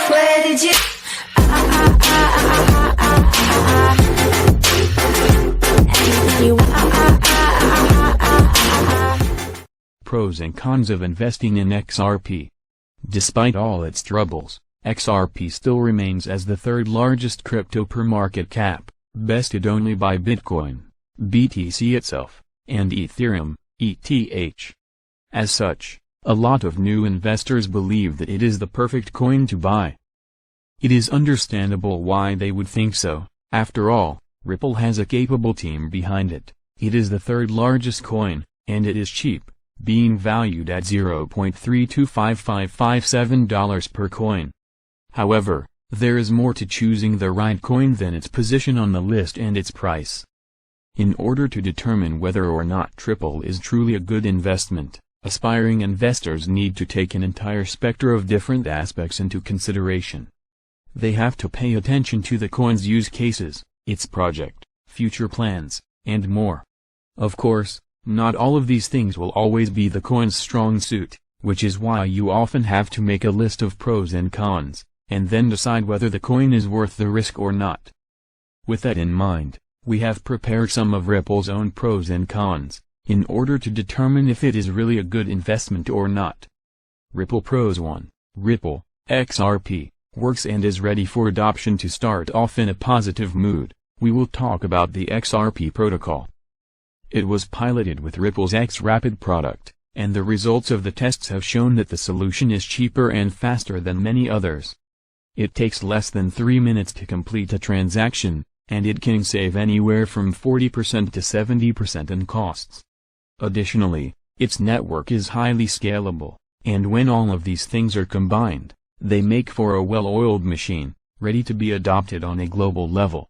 Where did you? Pros and cons of investing in XRP. Despite all its troubles, XRP still remains as the third largest crypto per market cap, bested only by Bitcoin, BTC itself, and Ethereum, ETH. As such, a lot of new investors believe that it is the perfect coin to buy. It is understandable why they would think so. After all, Ripple has a capable team behind it. It is the third largest coin, and it is cheap, being valued at $0.325557 per coin. However, there is more to choosing the right coin than its position on the list and its price. In order to determine whether or not Ripple is truly a good investment, aspiring investors need to take an entire spectrum of different aspects into consideration. They have to pay attention to the coin's use cases, its project, future plans, and more. Of course, not all of these things will always be the coin's strong suit, which is why you often have to make a list of pros and cons, and then decide whether the coin is worth the risk or not. With that in mind, we have prepared some of Ripple's own pros and cons, in order to determine if it is really a good investment or not. Ripple Pros 1. Ripple, XRP, works and is ready for adoption. To start off in a positive mood, we will talk about the XRP protocol. It was piloted with Ripple's XRapid product, and the results of the tests have shown that the solution is cheaper and faster than many others. It takes less than 3 minutes to complete a transaction, and it can save anywhere from 40% to 70% in costs. Additionally, its network is highly scalable, and when all of these things are combined, they make for a well-oiled machine, ready to be adopted on a global level.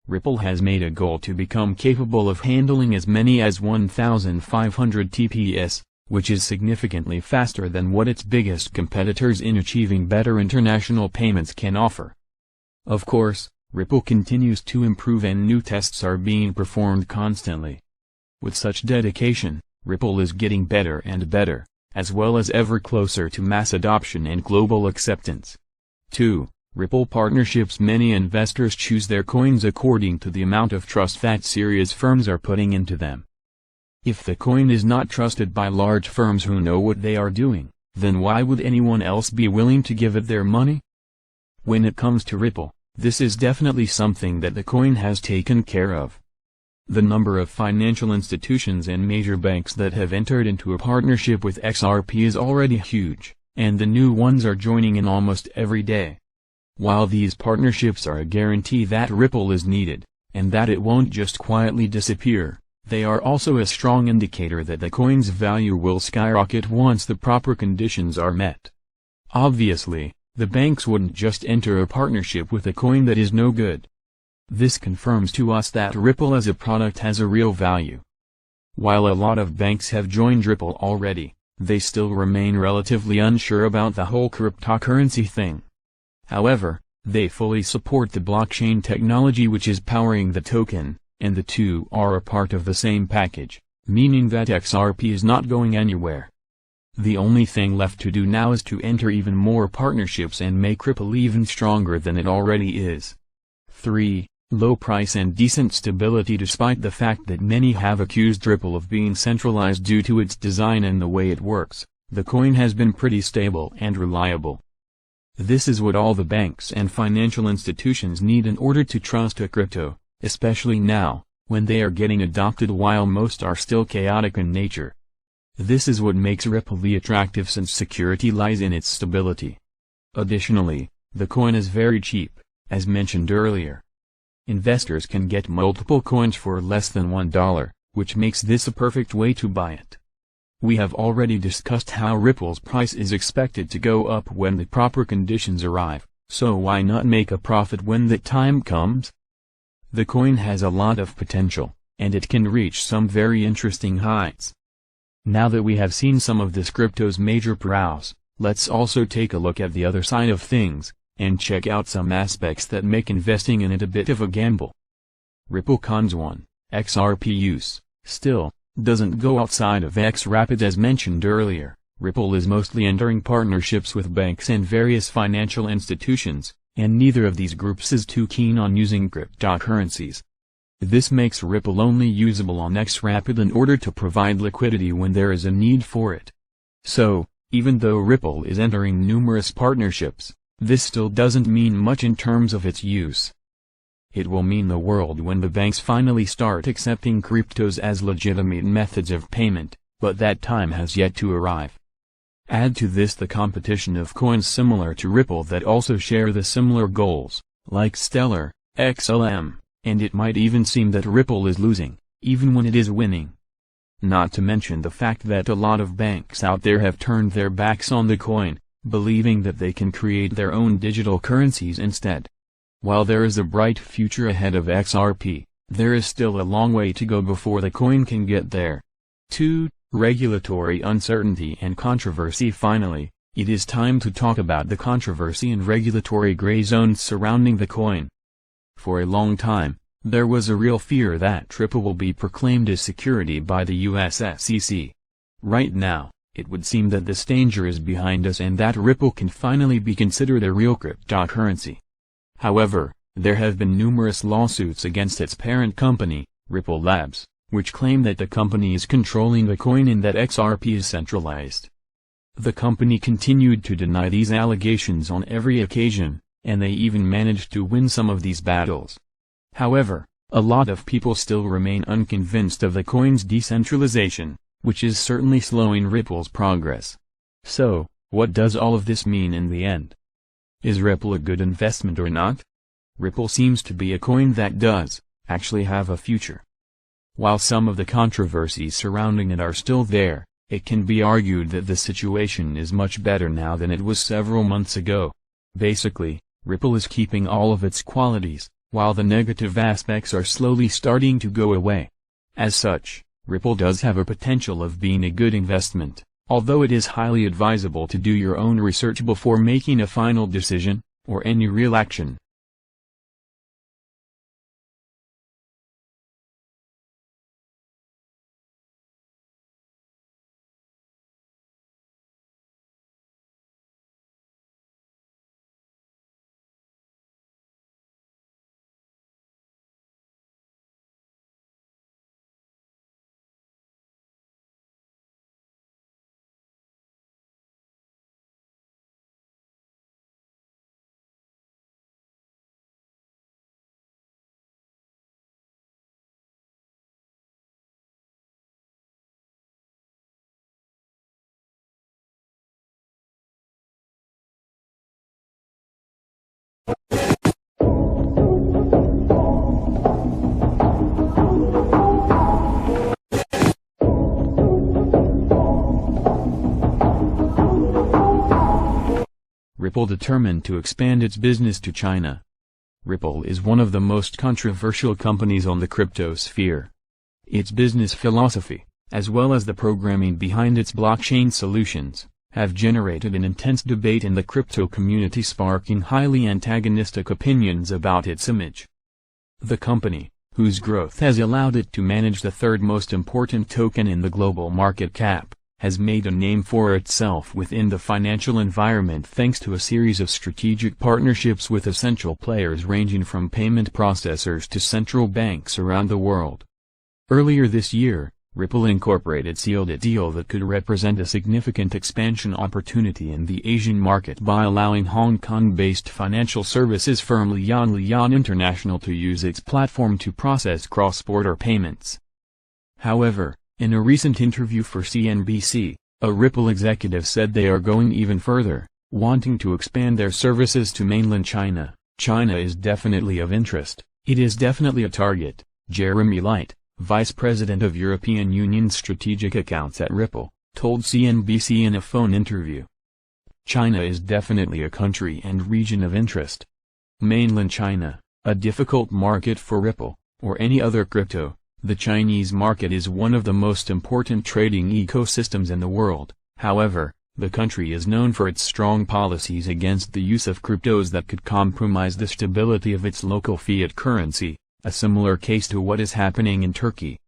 Ripple has made a goal to become capable of handling as many as 1,500 TPS, which is significantly faster than what its biggest competitors in achieving better international payments can offer. Of course, Ripple continues to improve and new tests are being performed constantly. With such dedication, Ripple is getting better and better, as well as ever closer to mass adoption and global acceptance. 2. Ripple partnerships. Many investors choose their coins according to the amount of trust that serious firms are putting into them. If the coin is not trusted by large firms who know what they are doing, then why would anyone else be willing to give it their money? When it comes to Ripple, this is definitely something that the coin has taken care of. The number of financial institutions and major banks that have entered into a partnership with XRP is already huge, and the new ones are joining in almost every day. While these partnerships are a guarantee that Ripple is needed, and that it won't just quietly disappear, they are also a strong indicator that the coin's value will skyrocket once the proper conditions are met. Obviously, the banks wouldn't just enter a partnership with a coin that is no good. This confirms to us that Ripple as a product has a real value. While a lot of banks have joined Ripple already, they still remain relatively unsure about the whole cryptocurrency thing. However, they fully support the blockchain technology which is powering the token, and the two are a part of the same package, meaning that XRP is not going anywhere. The only thing left to do now is to enter even more partnerships and make Ripple even stronger than it already is. 3. Low price and decent stability. Despite the fact that many have accused Ripple of being centralized due to its design and the way it works, the coin has been pretty stable and reliable. This is what all the banks and financial institutions need in order to trust a crypto, especially now, when they are getting adopted while most are still chaotic in nature. This is what makes Ripple attractive since security lies in its stability. Additionally, the coin is very cheap, as mentioned earlier. Investors can get multiple coins for less than $1, which makes this a perfect way to buy it. We have already discussed how Ripple's price is expected to go up when the proper conditions arrive, so why not make a profit when that time comes? The coin has a lot of potential, and it can reach some very interesting heights. Now that we have seen some of this crypto's major pros, let's also take a look at the other side of things, and check out some aspects that make investing in it a bit of a gamble. Ripple Cons 1. XRP use, still, doesn't go outside of XRapid as mentioned earlier, Ripple is mostly entering partnerships with banks and various financial institutions, and neither of these groups is too keen on using cryptocurrencies. This makes Ripple only usable on XRP in order to provide liquidity when there is a need for it. So, even though Ripple is entering numerous partnerships, this still doesn't mean much in terms of its use. It will mean the world when the banks finally start accepting cryptos as legitimate methods of payment, but that time has yet to arrive. Add to this the competition of coins similar to Ripple that also share the similar goals, like Stellar, XLM, and it might even seem that Ripple is losing, even when it is winning. Not to mention the fact that a lot of banks out there have turned their backs on the coin, believing that they can create their own digital currencies instead. While there is a bright future ahead of XRP, there is still a long way to go before the coin can get there. 2. Regulatory uncertainty and controversy. Finally, it is time to talk about the controversy and regulatory gray zones surrounding the coin. For a long time, there was a real fear that Ripple will be proclaimed a security by the US SEC. Right now, it would seem that this danger is behind us and that Ripple can finally be considered a real cryptocurrency. However, there have been numerous lawsuits against its parent company, Ripple Labs, which claim that the company is controlling the coin and that XRP is centralized. The company continued to deny these allegations on every occasion, and they even managed to win some of these battles. However, a lot of people still remain unconvinced of the coin's decentralization, which is certainly slowing Ripple's progress. So, what does all of this mean in the end? Is Ripple a good investment or not? Ripple seems to be a coin that does actually have a future. While some of the controversies surrounding it are still there, it can be argued that the situation is much better now than it was several months ago. Basically, Ripple is keeping all of its qualities, while the negative aspects are slowly starting to go away. As such, Ripple does have a potential of being a good investment, although it is highly advisable to do your own research before making a final decision, or any real action. Ripple determined to expand its business to China. Ripple is one of the most controversial companies on the crypto sphere. Its business philosophy, as well as the programming behind its blockchain solutions, have generated an intense debate in the crypto community, sparking highly antagonistic opinions about its image. The company, whose growth has allowed it to manage the third most important token in the global market cap, has made a name for itself within the financial environment thanks to a series of strategic partnerships with essential players ranging from payment processors to central banks around the world. Earlier this year, Ripple Incorporated sealed a deal that could represent a significant expansion opportunity in the Asian market by allowing Hong Kong-based financial services firm Lian International to use its platform to process cross-border payments. However, in a recent interview for CNBC, a Ripple executive said they are going even further, wanting to expand their services to mainland China. China is definitely of interest, it is definitely a target, Jeremy Light, Vice President of European Union Strategic Accounts at Ripple, told CNBC in a phone interview. China is definitely a country and region of interest. Mainland China, a difficult market for Ripple, or any other crypto. The Chinese market is one of the most important trading ecosystems in the world. However, the country is known for its strong policies against the use of cryptos that could compromise the stability of its local fiat currency, a similar case to what is happening in Turkey.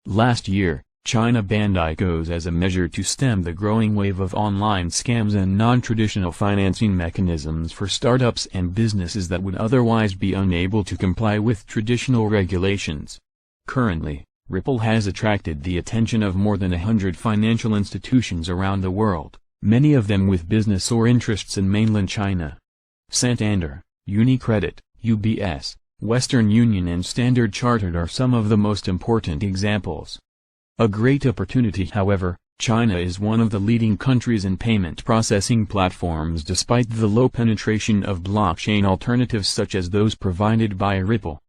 Last year, China banned ICOs as a measure to stem the growing wave of online scams and non-traditional financing mechanisms for startups and businesses that would otherwise be unable to comply with traditional regulations. Currently, Ripple has attracted the attention of more than 100 financial institutions around the world, many of them with business or interests in mainland China. Santander, UniCredit, UBS, Western Union and Standard Chartered are some of the most important examples. A great opportunity. However, China is one of the leading countries in payment processing platforms despite the low penetration of blockchain alternatives such as those provided by Ripple.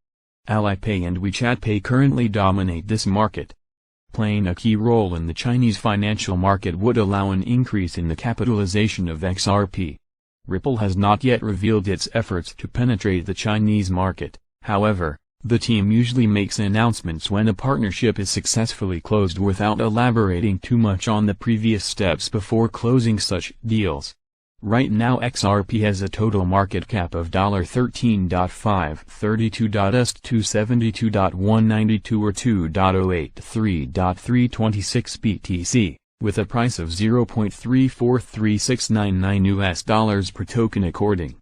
Alipay and WeChat Pay currently dominate this market. Playing a key role in the Chinese financial market would allow an increase in the capitalization of XRP. Ripple has not yet revealed its efforts to penetrate the Chinese market. However, the team usually makes announcements when a partnership is successfully closed without elaborating too much on the previous steps before closing such deals. Right now XRP has a total market cap of $13.5 32.272.192 or 2.083.326 BTC, with a price of $0.343699 US per token according